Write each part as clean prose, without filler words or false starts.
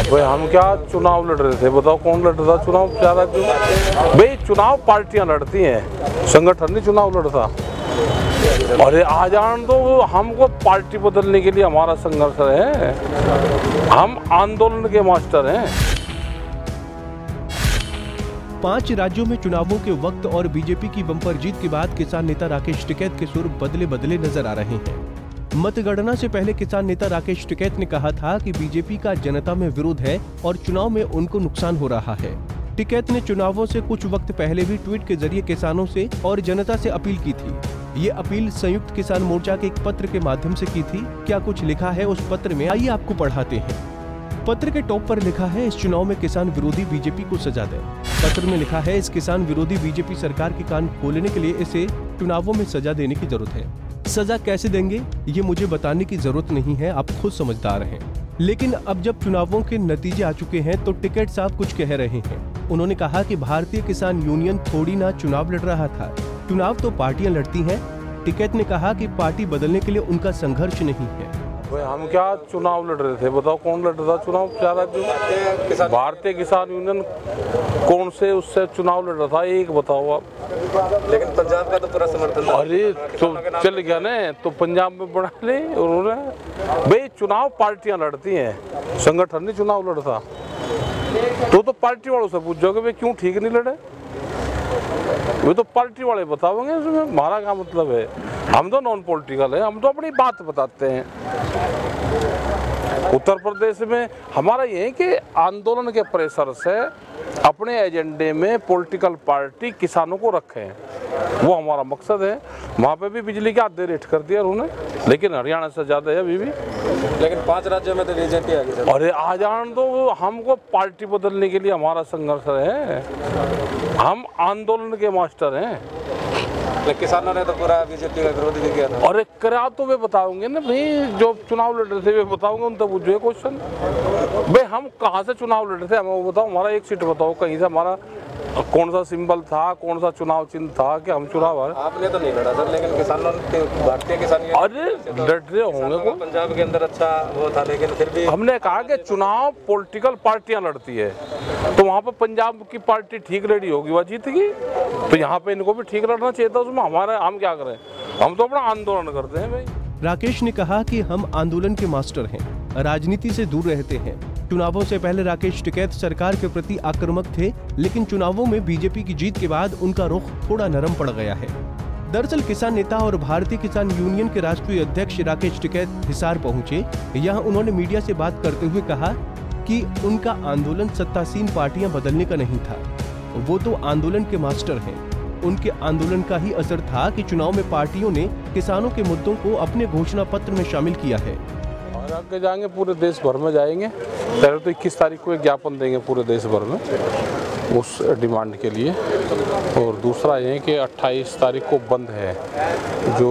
भाई हम क्या चुनाव लड़ रहे थे, बताओ कौन लड़ रहा था चुनाव? क्या भाई चुनाव पार्टियां लड़ती हैं, संगठन नहीं चुनाव लड़ता। अरे आ जान दो, हमको पार्टी बदलने के लिए हमारा संघर्ष है, हम आंदोलन के मास्टर हैं। 5 राज्यों में चुनावों के वक्त और बीजेपी की बम्पर जीत के बाद किसान नेता राकेश टिकैत के सुर बदले नजर आ रहे हैं। मतगणना से पहले किसान नेता राकेश टिकैत ने कहा था कि बीजेपी का जनता में विरोध है और चुनाव में उनको नुकसान हो रहा है। टिकैत ने चुनावों से कुछ वक्त पहले भी ट्वीट के जरिए किसानों से और जनता से अपील की थी। ये अपील संयुक्त किसान मोर्चा के एक पत्र के माध्यम से की थी। क्या कुछ लिखा है उस पत्र में, आइए आपको पढ़ाते हैं। पत्र के टॉप पर लिखा है, इस चुनाव में किसान विरोधी बीजेपी को सजा दें। पत्र में लिखा है, इस किसान विरोधी बीजेपी सरकार के कान खोलने के लिए इसे चुनावों में सजा देने की जरूरत है। सजा कैसे देंगे ये मुझे बताने की जरूरत नहीं है, आप खुद समझदार हैं। लेकिन अब जब चुनावों के नतीजे आ चुके हैं तो टिकैत साहब कुछ कह रहे हैं। उन्होंने कहा कि भारतीय किसान यूनियन थोड़ी ना चुनाव लड़ रहा था, चुनाव तो पार्टियां लड़ती हैं। टिकैत ने कहा कि पार्टी बदलने के लिए उनका संघर्ष नहीं है। भाई हम क्या चुनाव लड़ रहे थे, बताओ कौन लड़ रहा था चुनाव? क्या राज्य? भारतीय किसान यूनियन कौन से उससे चुनाव लड़ रहा था, एक बताओ आप। लेकिन पंजाब का तो पूरा समर्थन। अरे तो चल गया ना, तो पंजाब में बढ़ा ले उन्होंने। भाई चुनाव पार्टियां लड़ती हैं, संगठन नहीं चुनाव लड़ता। तो पार्टी वालों से पूछोगे भाई क्यों ठीक नहीं लड़े, वे तो पार्टी वाले बताओगे, इसमें हमारा क्या मतलब है? हम तो नॉन पॉलिटिकल है, हम तो अपनी बात बताते हैं। उत्तर प्रदेश में हमारा ये है कि आंदोलन के प्रेशर से अपने एजेंडे में पॉलिटिकल पार्टी किसानों को रखें, वो हमारा मकसद है। वहाँ पे भी बिजली के आधे रेट कर दिया उन्होंने, लेकिन हरियाणा से ज़्यादा है अभी भी। लेकिन 5 राज्यों में तो बीजेपी आ गई। अरे आ जान दो, हमको पार्टी बदलने के लिए हमारा संघर्ष है, हम आंदोलन के मास्टर हैं। किसानों ने तो पूरा बीजेपी का विरोध भी किया था। अरे करा तो वे बताओगे ना भाई, जो चुनाव लड़ रहे थे वे बताओगे, उन तब पूछो क्वेश्चन। भाई हम कहाँ से चुनाव लड़ रहे थे, हमें वो बताओ। हमारा एक सीट बताओ कहीं से, हमारा कौन सा सिंबल था, कौन सा चुनाव चिन्ह था कि हम चुनाव? आपने तो नहीं लड़ा सर, लेकिन किसानों ने, भारतीय किसान। अरे लड़ रहे होंगे को पंजाब के अंदर अच्छा वो था, लेकिन फिर भी हमने कहा कि चुनाव पॉलिटिकल पार्टियां लड़ती है, तो वहाँ पर पंजाब की पार्टी ठीक लड़ी होगी, वह जीत गई। तो यहाँ पे इनको भी ठीक लड़ना चाहिए था। उसमें हमारा, हम क्या करें, हम तो अपना आंदोलन करते हैं भाई। राकेश ने कहा कि हम आंदोलन के मास्टर हैं, राजनीति से दूर रहते हैं। चुनावों से पहले राकेश टिकैत सरकार के प्रति आक्रामक थे, लेकिन चुनावों में बीजेपी की जीत के बाद उनका रुख थोड़ा नरम पड़ गया है। दरअसल किसान नेता और भारतीय किसान यूनियन के राष्ट्रीय अध्यक्ष राकेश टिकैत हिसार पहुंचे। यहाँ उन्होंने मीडिया से बात करते हुए कहा कि उनका आंदोलन सत्तासीन पार्टियां बदलने का नहीं था, वो तो आंदोलन के मास्टर हैं। उनके आंदोलन का ही असर था कि चुनाव में पार्टियों ने किसानों के मुद्दों को अपने घोषणा पत्र में शामिल किया है। और आगे जाएंगे, पूरे देश भर में जाएंगे। पहले तो 21 तारीख को एक ज्ञापन देंगे पूरे देश भर में उस डिमांड के लिए। और दूसरा ये कि 28 तारीख को बंद है, जो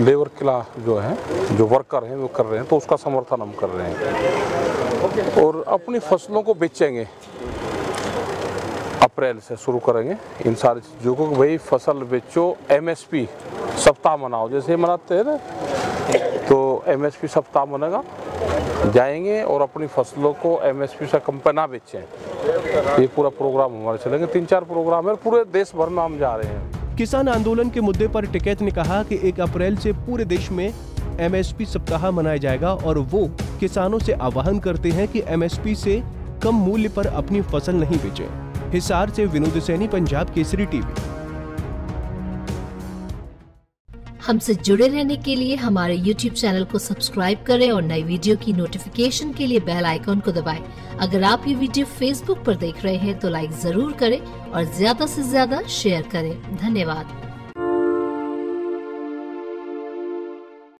लेबर किला जो है, जो वर्कर हैं वो कर रहे हैं, तो उसका समर्थन हम कर रहे हैं। और अपनी फसलों को बेचेंगे, अप्रैल से शुरू करेंगे इन सारी चीज़ों को। भाई फसल बेचो, MSP सप्ताह मनाओ, जैसे मनाते हैं ना, तो MSP सप्ताह मनेगा, जाएंगे और अपनी फसलों को MSP से कम पे ना बेचें। ये पूरा प्रोग्राम हमारे चलेंगे, 3-4 प्रोग्राम है, पूरे देश भर में हम जा रहे हैं। किसान आंदोलन के मुद्दे पर टिकैत ने कहा कि 1 अप्रैल से पूरे देश में MSP सप्ताह मनाया जाएगा और वो किसानों से आह्वान करते हैं कि MSP से कम मूल्य पर अपनी फसल नहीं बेचें। हिसार से विनोद सैनी, पंजाब केसरी टीवी। हमसे जुड़े रहने के लिए हमारे YouTube चैनल को सब्सक्राइब करें और नई वीडियो की नोटिफिकेशन के लिए बेल आइकॉन को दबाएं। अगर आप ये वीडियो Facebook पर देख रहे हैं तो लाइक जरूर करें और ज्यादा से ज्यादा शेयर करें। धन्यवाद।